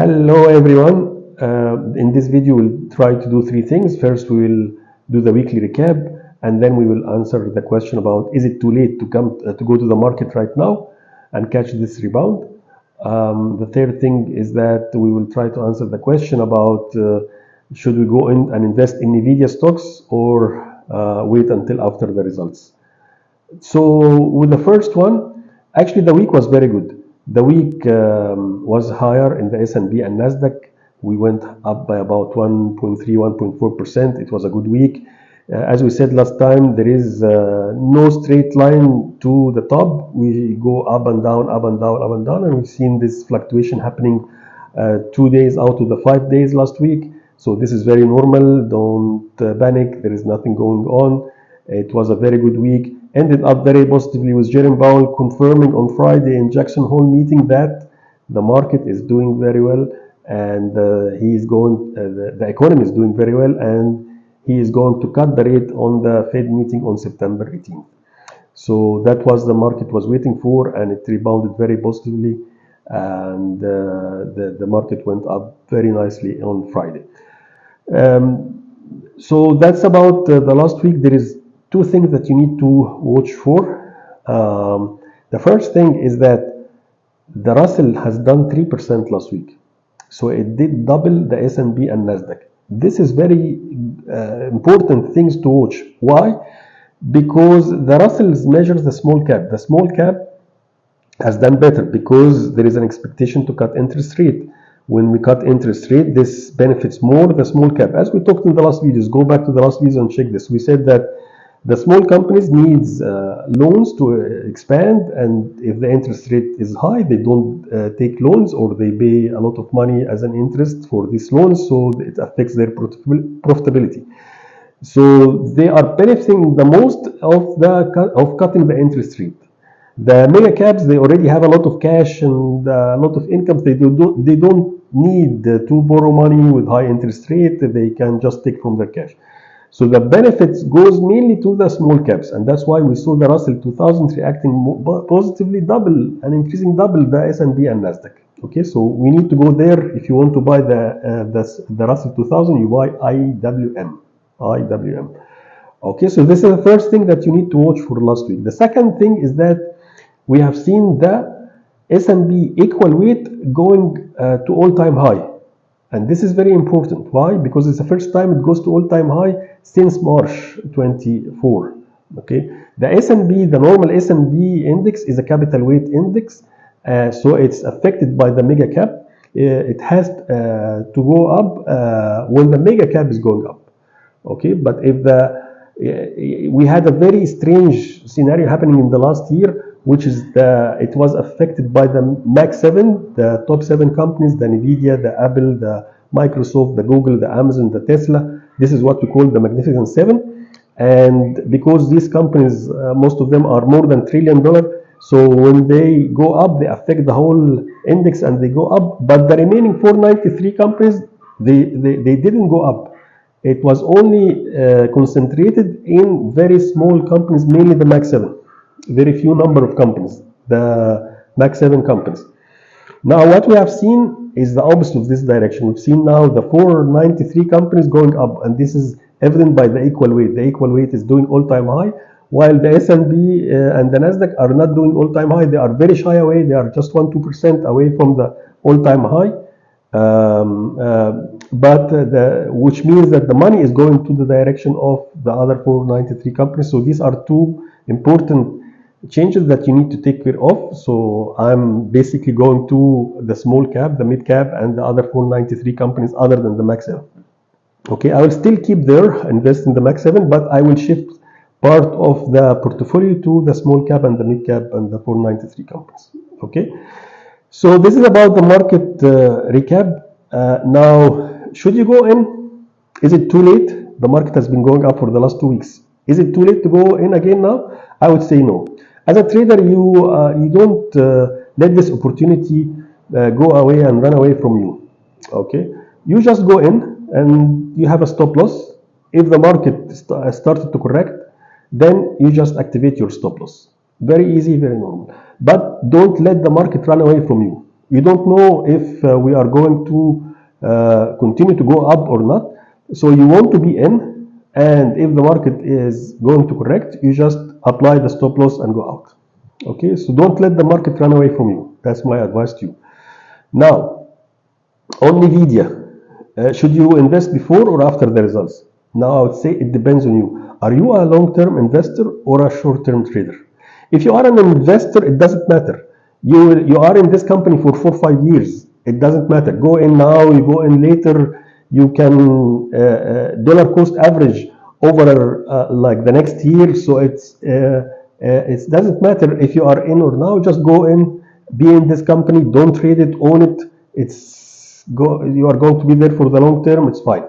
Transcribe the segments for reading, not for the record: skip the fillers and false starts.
Hello everyone. In this video we'll try to do three things. First we will do the weekly recap, and then we will answer the question about is it too late to go to the market right now and catch this rebound. The third thing is that we will try to answer the question about should we go in and invest in NVDA stocks or wait until after the results. So with the first one, actually the week was very good. The week was higher in the S&P and Nasdaq. We went up by about 1.3, 1.4%. It was a good week. As we said last time, there is no straight line to the top. We go up and down, up and down, up and down, and we've seen this fluctuation happening 2 days out of the 5 days last week. So this is very normal. Don't panic. There is nothing going on. It was a very good week. Ended up very positively with Jerome Powell confirming on Friday in Jackson Hole meeting that the market is doing very well, and the economy is doing very well, and he is going to cut the rate on the Fed meeting on September 18th. So that was the market was waiting for, and it rebounded very positively, and the market went up very nicely on Friday. So that's about the last week. There is two things that you need to watch for. The first thing is that the Russell has done 3% last week. So it did double the S&P and Nasdaq. This is very important things to watch. Why? Because the Russell measures the small cap. The small cap has done better because there is an expectation to cut interest rate. When we cut interest rate, this benefits more the small cap. As we talked in the last videos, go back to the last videos and check this. We said that the small companies needs loans to expand, and if the interest rate is high, they don't take loans, or they pay a lot of money as an interest for these loans, so it affects their profitability. So they are benefiting the most of cutting the interest rate. The mega caps, they already have a lot of cash and a lot of income. They don't need to borrow money with high interest rate. They can just take from their cash. So the benefits goes mainly to the small caps, and that's why we saw the Russell 2000 reacting positively increasing double the S&P and Nasdaq. Okay, so we need to go there. If you want to buy the Russell 2000, you buy IWM. Okay, so this is the first thing that you need to watch for last week. The second thing is that we have seen the S&P equal weight going to all-time high. And this is very important. Why? Because it's the first time it goes to all-time high since March 24. Okay, the S&P, the normal S&P index is a capital weight index, so it's affected by the mega cap. It has to go up when the mega cap is going up. Okay, but if we had a very strange scenario happening in the last year, which is it was affected by the Mag 7, the top 7 companies, the NVDA, the Apple, the Microsoft, the Google, the Amazon, the Tesla. This is what we call the Magnificent 7. And because these companies, most of them are more than $1 trillion, so when they go up, they affect the whole index and they go up. But the remaining 493 companies, they didn't go up. It was only concentrated in very small companies, mainly the Mag 7. Very few number of companies, the Mag 7 companies. Now what we have seen is the opposite of this direction. We've seen now the 493 companies going up, and this is evident by the equal weight. The equal weight is doing all-time high, while the S&P and the Nasdaq are not doing all-time high. They are very shy away. They are just 1-2% away from the all-time high. Which means that the money is going to the direction of the other 493 companies. So these are two important changes that you need to take care of. So I'm basically going to the small cap, the mid cap, and the other 493 companies other than the Mag 7. Okay, I will still keep there, invest in the Mag 7, but I will shift part of the portfolio to the small cap and the mid cap and the 493 companies. Okay, so this is about the market recap. Now, should you go in? Is it too late? The market has been going up for the last 2 weeks. Is it too late to go in again now? I would say no. As a trader, you don't let this opportunity go away and run away from you. Okay, you just go in and you have a stop loss. If the market started to correct, then you just activate your stop loss. Very easy, very normal. But don't let the market run away from you. You don't know if we are going to continue to go up or not. So you want to be in, and if the market is going to correct, you just apply the stop loss and go out. Okay, so don't let the market run away from you. That's my advice to you. Now, on NVIDIA, should you invest before or after the results? Now, I would say it depends on you. Are you a long-term investor or a short-term trader? If you are an investor, it doesn't matter. You are in this company for 4 or 5 years. It doesn't matter. Go in now, you go in later. You can dollar cost average over like the next year. So it doesn't matter if you are in or now. Just go in, be in this company. Don't trade it, own it. You are going to be there for the long term. It's fine.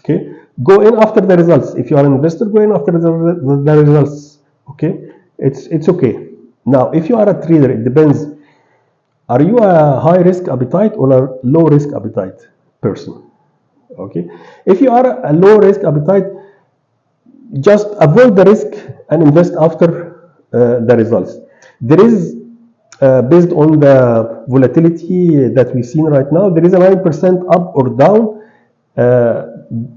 Okay. Go in after the results. If you are an investor, go in after the results. Okay. It's okay. Now, if you are a trader, it depends. Are you a high risk appetite or a low risk appetite person? Okay. If you are a low risk appetite, just avoid the risk and invest after the results. There is, based on the volatility that we've seen right now, there is a 9% up or down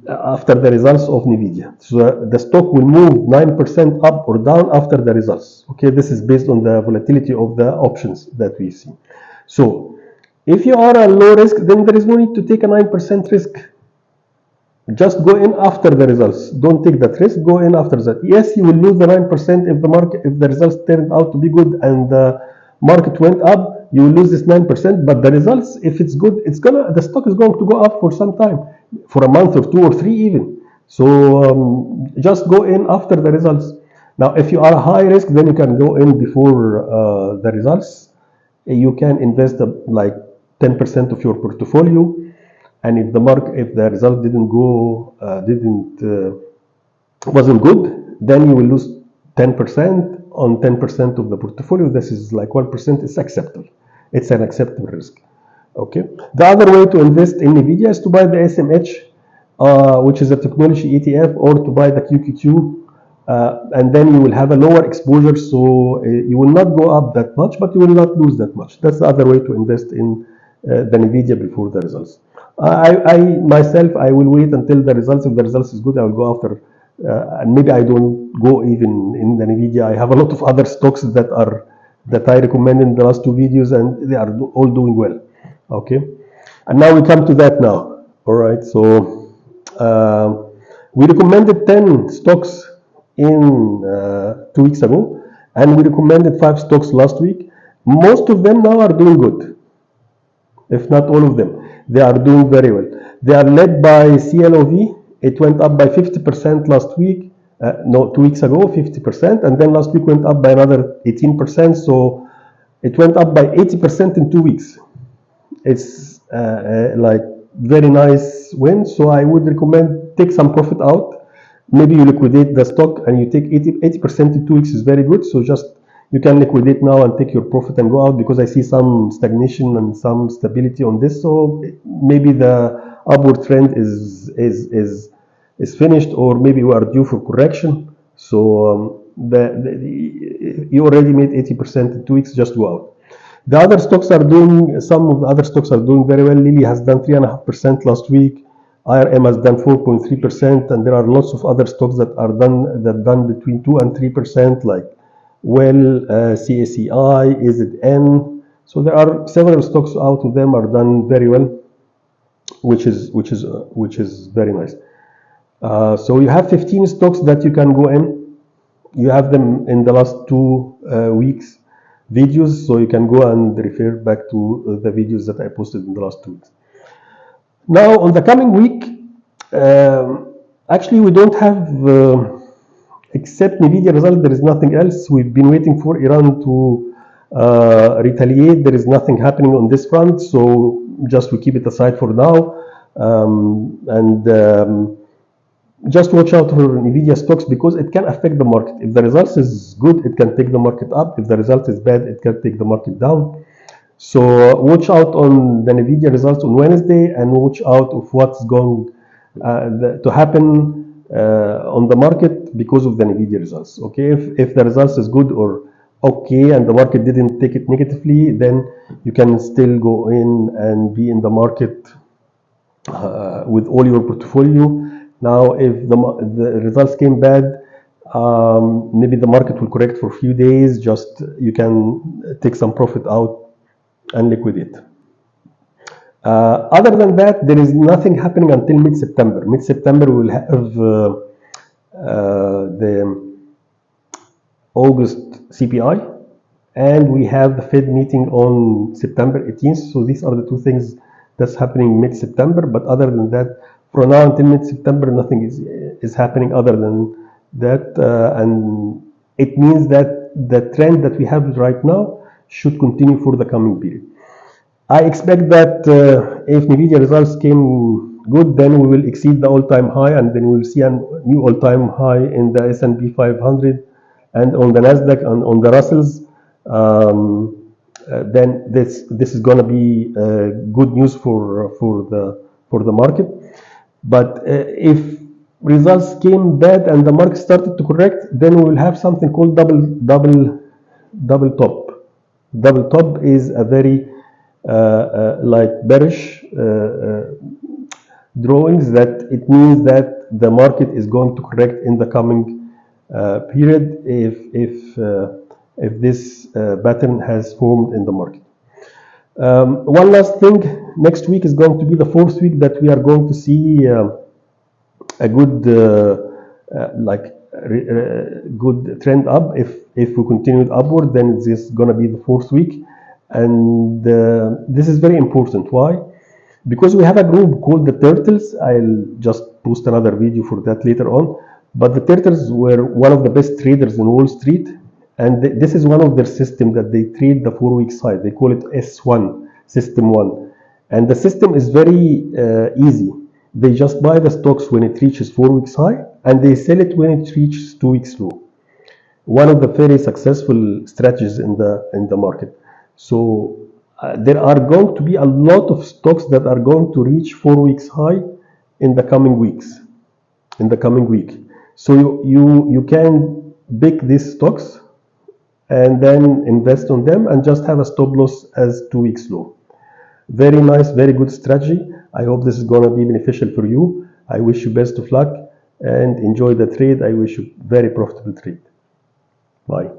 after the results of NVIDIA. So the stock will move 9% up or down after the results. Okay, this is based on the volatility of the options that we see. So if you are a low risk, then there is no need to take a 9% risk. Just go in after the results. Don't take that risk. Go in after that. Yes, you will lose the 9% if the results turned out to be good and the market went up. You will lose this 9%. But the results, if it's good, the stock is going to go up for some time, for a month or 2 or 3 even. So just go in after the results. Now, if you are a high risk, then you can go in before the results. You can invest like 10% of your portfolio. And if the result wasn't good, then you will lose 10% on 10% of the portfolio. This is like 1%. It's acceptable. It's an acceptable risk. Okay. The other way to invest in NVIDIA is to buy the SMH, which is a technology ETF, or to buy the QQQ. And then you will have a lower exposure, so you will not go up that much, but you will not lose that much. That's the other way to invest in the NVIDIA before the results. I myself, I will wait until the results. If the results is good, I will go after. And maybe I don't go even in the NVIDIA. I have a lot of other stocks that I recommend in the last 2 videos, and they are all doing well. Okay, and now we come to that now. All right, so we recommended 10 stocks in 2 weeks ago, and we recommended 5 stocks last week. Most of them now are doing good, if not all of them. They are doing very well. They are led by CLOV. It went up by 50% last week. 2 weeks ago, 50%, and then last week went up by another 18%. So it went up by 80% in 2 weeks. It's like very nice win. So I would recommend take some profit out. Maybe you liquidate the stock and you take 80% in 2 weeks is very good. So just you can liquidate now and take your profit and go out, because I see some stagnation and some stability on this. So maybe the upward trend is finished, or maybe we are due for correction. So you already made 80% in 2 weeks. Just go out. The other stocks are doing. Some of the other stocks are doing very well. Lilly has done 3.5% last week. IRM has done 4.3%, and there are lots of other stocks that done between 2 and 3%, like CACI, AZN. So there are several stocks out of them are done very well, which is very nice. So you have 15 stocks that you can go in. You have them in the last 2 weeks videos, so you can go and refer back to the videos that I posted in the last 2 weeks. Now, on the coming week, actually we don't have, except NVIDIA result, there is nothing else. We've been waiting for Iran to retaliate. There is nothing happening on this front, so just we keep it aside for now. Just watch out for NVIDIA stocks, because it can affect the market. If the results is good, it can take the market up. If the result is bad, it can take the market down. So watch out on the NVIDIA results on Wednesday, and watch out of what's going to happen on the market because of the NVIDIA results. Okay, if the results is good, or okay, and the market didn't take it negatively, then you can still go in and be in the market with all your portfolio. Now, if the results came bad, maybe the market will correct for a few days. Just you can take some profit out and liquidate. Other than that, there is nothing happening until mid-September. Mid-September, we will have the August CPI, and we have the Fed meeting on September 18th. So these are the two things that's happening mid-September. But other than that, from now until mid-September, nothing is happening other than that, and it means that the trend that we have right now should continue for the coming period. I expect that if NVIDIA results came good, then we will exceed the all-time high, and then we'll see a new all-time high in the S&P 500 and on the Nasdaq and on the Russells. Then this is going to be good news for the market. But if results came bad and the market started to correct, then we will have something called double top. Double top is a very like bearish drawings, that it means that the market is going to correct in the coming period if this pattern has formed in the market. One last thing, next week is going to be the fourth week that we are going to see a good good trend up. If we continued upward, then this is going to be the fourth week, and this is very important. Why? Because we have a group called the Turtles. I'll just post another video for that later on. But the Turtles were one of the best traders in Wall Street, and this is one of their system that they trade the 4-week side. They call it S1, System 1. And the system is very easy. They just buy the stocks when it reaches 4 weeks high, and they sell it when it reaches 2 weeks low. One of the very successful strategies in the market. So there are going to be a lot of stocks that are going to reach 4 weeks high in the coming weeks, in the coming week. So you can pick these stocks and then invest on them and just have a stop loss as 2 weeks low. Very nice, very good strategy. I hope this is going to be beneficial for you. I wish you best of luck and enjoy the trade. I wish you very profitable trade. Bye.